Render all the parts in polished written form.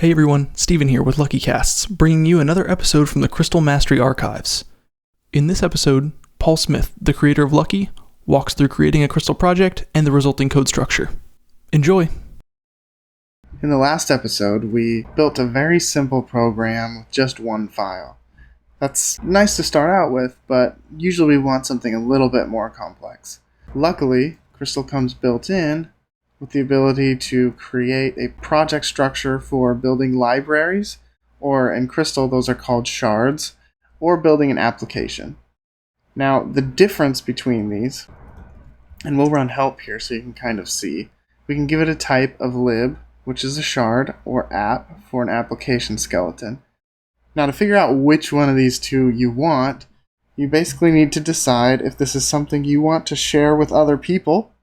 Hey everyone, Steven here with Lucky Casts, bringing you another episode from the Crystal Mastery Archives. In this episode, Paul Smith, the creator of Lucky, walks through creating a crystal project and the resulting code structure. Enjoy! In the last episode, we built a very simple program with just one file. That's nice to start out with, but usually we want something a little bit more complex. Luckily, Crystal comes built in with the ability to create a project structure for building libraries, or in Crystal those are called shards, or building an application. Now, the difference between these, and we'll run help here so you can kind of see, we can give it a type of lib, which is a shard, or app for an application skeleton. Now, to figure out which one of these two you want, you basically need to decide if this is something you want to share with other people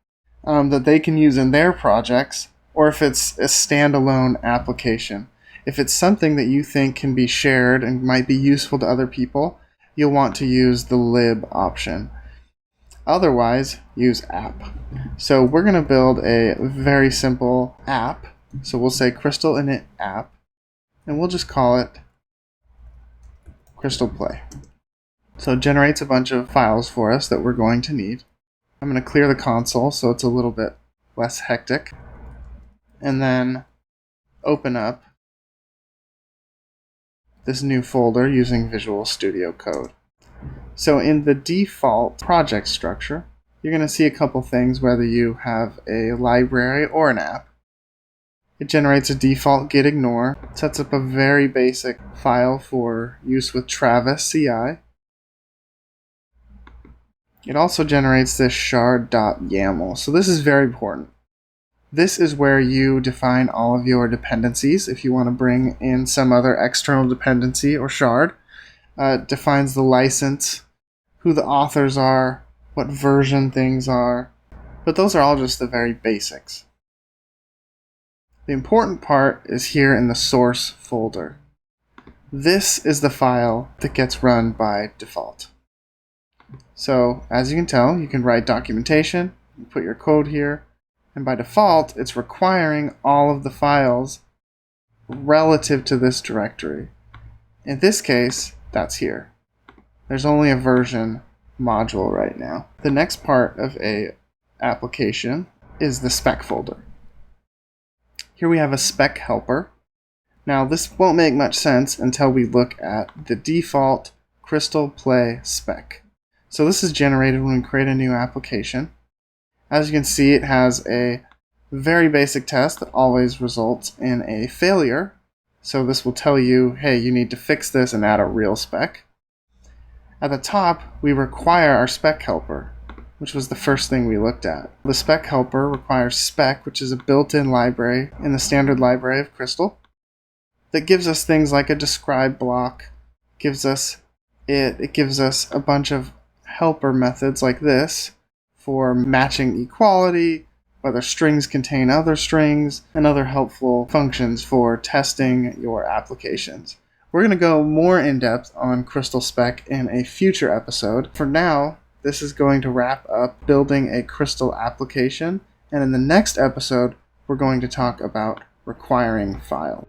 that they can use in their projects, or if it's a standalone application. If it's something that you think can be shared and might be useful to other people, you'll want to use the lib option. Otherwise, use app. So we're going to build a very simple app. So we'll say Crystal init app, and we'll just call it Crystal Play. So it generates a bunch of files for us that we're going to need. I'm going to clear the console so it's a little bit less hectic, and then open up this new folder using Visual Studio Code. So in the default project structure, you're going to see a couple things whether you have a library or an app. It generates a default git ignore, sets up a very basic file for use with Travis CI. It also generates this shard.yaml. So this is very important. This is where you define all of your dependencies. If you want to bring in some other external dependency or shard, it defines the license, who the authors are, what version things are. But those are all just the very basics. The important part is here in the source folder. This is the file that gets run by default. So, as you can tell, you can write documentation, you put your code here, and by default, it's requiring all of the files relative to this directory. In this case, that's here. There's only a version module right now. The next part of a application is the spec folder. Here we have a spec helper. Now, this won't make much sense until we look at the default Crystal Play spec. So this is generated when we create a new application. As you can see, it has a very basic test that always results in a failure. So this will tell you, hey, you need to fix this and add a real spec. At the top, we require our spec helper, which was the first thing we looked at. The spec helper requires spec, which is a built-in library in the standard library of Crystal, that gives us things like a describe block, it gives us a bunch of helper methods like this for matching equality, whether strings contain other strings, and other helpful functions for testing your applications. We're going to go more in depth on Crystal Spec in a future episode. For now, this is going to wrap up building a Crystal application, and in the next episode, we're going to talk about requiring file.